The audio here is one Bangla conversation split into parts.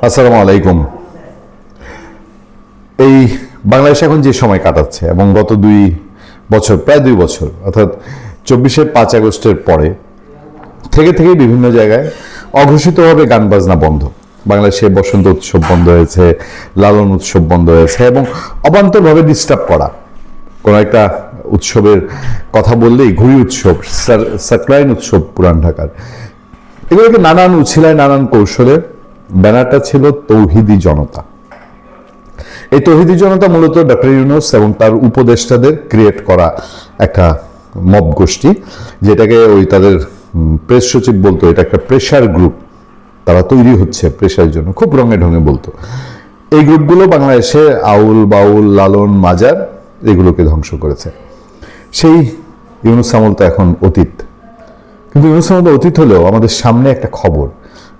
আসসালামু আলাইকুম। এই বাংলাদেশ এখন যে সময় কাটাচ্ছে এবং গত প্রায় 2 বছর অর্থাৎ 24-এর 5 আগস্টের পরে থেকে বিভিন্ন জায়গায় অঘোষিতভাবে গান বাজনা বন্ধ। বাংলাদেশে বসন্ত উৎসব বন্ধ হয়েছে, লালন উৎসব বন্ধ হয়েছে এবং অবান্তরভাবে ডিস্টার্ব করা। কোনো একটা উৎসবের কথা বললেই ঘুড়ি উৎসব, সাকরাইন উৎসব পুরান ঢাকার, এগুলোকে নানান উছিলায় নানান কৌশলে। ব্যানারটা ছিল তৌহিদি জনতা। এই তৌহিদি জনতা মূলত ডক্টর ইউনূস এবং তার উপদেষ্টাদের ক্রিয়েট করা একটা মব গোষ্ঠী, যেটাকে তাদের প্রেস সচিব বলতো এটা একটা প্রেশার গ্রুপ। তারা তৈরি হচ্ছে প্রেশারের জন্য, খুব রঙে ঢঙে বলতো। এই গ্রুপগুলো বাংলাদেশে আউল বাউল লালন মাজার এগুলোকে ধ্বংস করেছে। সেই ইউনূস আমল তো এখন অতীত, কিন্তু ইউনূস আমল অতীত হলেও আমাদের সামনে একটা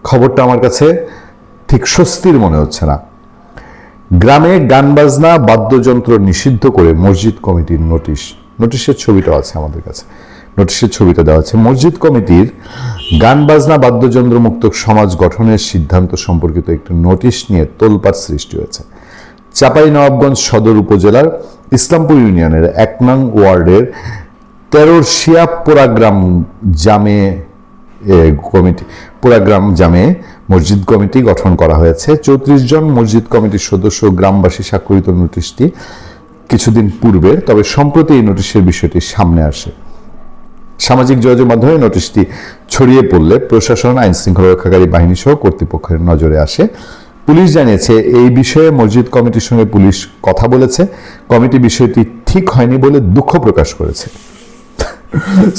খবরটা আমার কাছে ঠিক স্বস্তির মনে হচ্ছে না। গ্রামে গান বাজনা বাদ্যযন্ত্র নিষিদ্ধ করে মসজিদ কমিটির নোটিশের ছবিটা আছে আমাদের কাছে, নোটিশের ছবিটা দেওয়া আছে। মসজিদ কমিটির গান বাজনা বাদ্যযন্ত্র মুক্ত সমাজ গঠনের সিদ্ধান্ত সম্পর্কিত একটি নোটিশ নিয়ে তোলপাড় সৃষ্টি হয়েছে। চাঁপাইনবাবগঞ্জ সদর উপজেলার ইসলামপুর ইউনিয়নের 1 নং ওয়ার্ডের 13 শিয়া পোড়াগ্রাম জামে মসজিদ কমিটি গঠন করা হয়েছে। 34 জন মসজিদ কমিটির সদস্য গ্রামবাসী স্বাক্ষরিত নোটিশটি কিছুদিন পূর্বে, তবে সম্প্রতি এই নোটিশের বিষয়টি সামনে আসে। সামাজিক যোগাযোগ মাধ্যমে নোটিশটি ছড়িয়ে পড়লে প্রশাসন, আইন শৃঙ্খলা রক্ষাকারী বাহিনী সহ কর্তৃপক্ষের নজরে আসে। পুলিশ জানিয়েছে এই বিষয়ে মসজিদ কমিটির সঙ্গে পুলিশ কথা বলেছে। কমিটি বিষয়টি ঠিক হয়নি বলে দুঃখ প্রকাশ করেছে।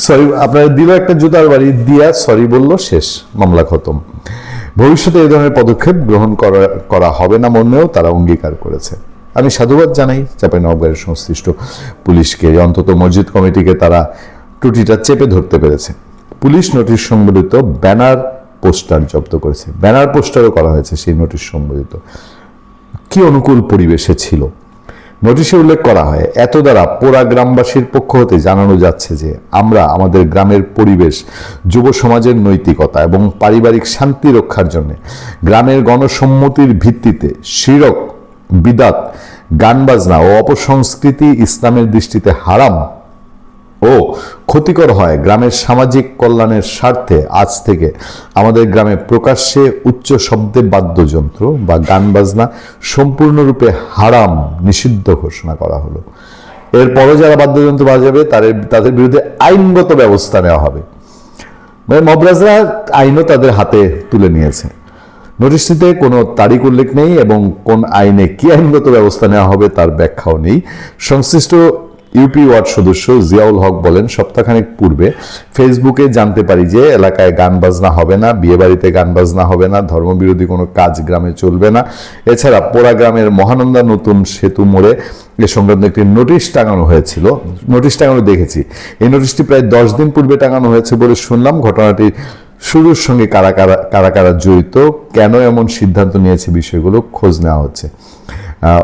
সরি, আপনারা দিল একটা জুতার বাড়ি দিয়া সরি বলল, শেষ, মামলা খতম। ভবিষ্যতে এই ধরনের পদক্ষেপ গ্রহণ করা হবে না মর্মেও তারা অঙ্গীকার করেছে। আমি সাধুবাদ জানাই চাঁপাইনবাবগঞ্জের সংশ্লিষ্ট পুলিশকে, অন্তত মসজিদ কমিটিকে তারা ত্রুটিটা চেপে ধরতে পেরেছে। পুলিশ নোটিশ সম্বলিত ব্যানার পোস্টার জব্দ করেছে। ব্যানার পোস্টারও করা হয়েছে সেই নোটিশ সম্বলিত। কি অনুকূল পরিবেশে ছিল। নোটিশে উল্লেখ করা হয়, এত দ্বারা পোড়া গ্রামবাসীর পক্ষ হতে জানানো যাচ্ছে যে আমরা আমাদের গ্রামের পরিবেশ, যুব সমাজের নৈতিকতা এবং পারিবারিক শান্তি রক্ষার জন্য গ্রামের গণসম্মতির ভিত্তিতে শিরক, বিদাত, গান বাজনা ও অপসংস্কৃতি ইসলামের দৃষ্টিতে হারাম ও ক্ষতিকর হয়। গ্রামের সামাজিক কল্যাণের স্বার্থে আজ থেকে আমাদের গ্রামে প্রকাশ্যে উচ্চ শব্দে বাদ্যযন্ত্র বা গান বাজনা সম্পূর্ণরূপে হারাম, নিষিদ্ধ ঘোষণা করা হলো। এরপরও যারা বাদ্যযন্ত্র বাজাবে তাদের বিরুদ্ধে আইনগত ব্যবস্থা নেওয়া হবে। মানে মবরাজরা আইনও তাদের হাতে তুলে নিয়েছে। নোটিশটিতে কোনো তারিখ উল্লেখ নেই এবং কোন আইনে কি আইনগত ব্যবস্থা নেওয়া হবে তার ব্যাখ্যাও নেই। সংশ্লিষ্ট ইউপি ওয়ার্ড সদস্য জিয়াউল হক বলেন, সপ্তাহখানেক পূর্বে ফেসবুকে জানতে পারি যে এলাকায় গান বাজনা হবে না, বিয়ে বাড়িতে গান বাজনা হবে না, ধর্মবিরোধী কোনো কাজ গ্রামে চলবে না। এছাড়া পোড়া গ্রামের মহানন্দা নতুন সেতু মোড়ে এ সংক্রান্ত একটি নোটিশ টাঙানো হয়েছিল। নোটিশ টাঙানো দেখেছি। এই নোটিশটি প্রায় 10 দিন পূর্বে টাঙানো হয়েছে বলে শুনলাম। ঘটনাটি শুরুর সঙ্গে কারা জড়িত, কেন এমন সিদ্ধান্ত নিয়েছে, বিষয়গুলো খোঁজ নেওয়া হচ্ছে।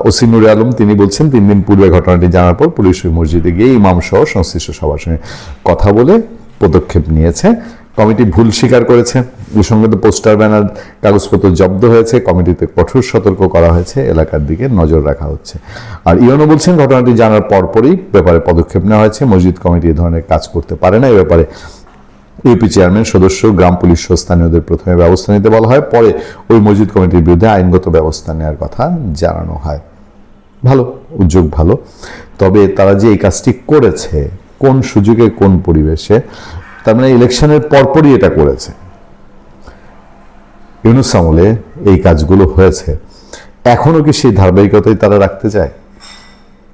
ওসি নুরে আলম তিনি বলছেন, 3 দিন পূর্বে ঘটনাটি জানার পর পুলিশ ওই মসজিদে গিয়ে ইমাম সহ সংশ্লিষ্ট সবার সঙ্গে কথা বলে পদক্ষেপ নিয়েছে। কমিটি ভুল স্বীকার করেছে। এই সংক্রান্ত পোস্টার, ব্যানার, কাগজপত্র জব্দ হয়েছে। কমিটিতে কঠোর সতর্ক করা হয়েছে, এলাকার দিকে নজর রাখা হচ্ছে। আর ইউনো বলছেন, ঘটনাটি জানার পরপরই ব্যাপারে পদক্ষেপ নেওয়া হয়েছে। মসজিদ কমিটি এ ধরনের কাজ করতে পারে না। এ ব্যাপারে ইউপি চেয়ারম্যান, সদস্য, গ্রাম পুলিশ সহ স্থানীয়দের প্রথমে ব্যবস্থা নিতে বলা হয়, পরে ওই মসজিদ কমিটির বিরুদ্ধে আইনগত ব্যবস্থা নেওয়ার কথা জানানো হয়। ভালো উদ্যোগ, ভালো। তবে তারা যে এই কাজটি করেছে, কোন সুযোগে, কোন পরিবেশে, তার মানে ইলেকশনের পরপরই এটা করেছে। ইউনূস আমলে এই কাজগুলো হয়েছে, এখনো কি সেই ধারাবাহিকতাই তারা রাখতে চায়?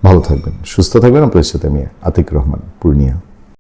ভালো থাকবেন, সুস্থ থাকবেন। আপনার সাথে আমি আতিক রহমান, পূর্ণিয়া।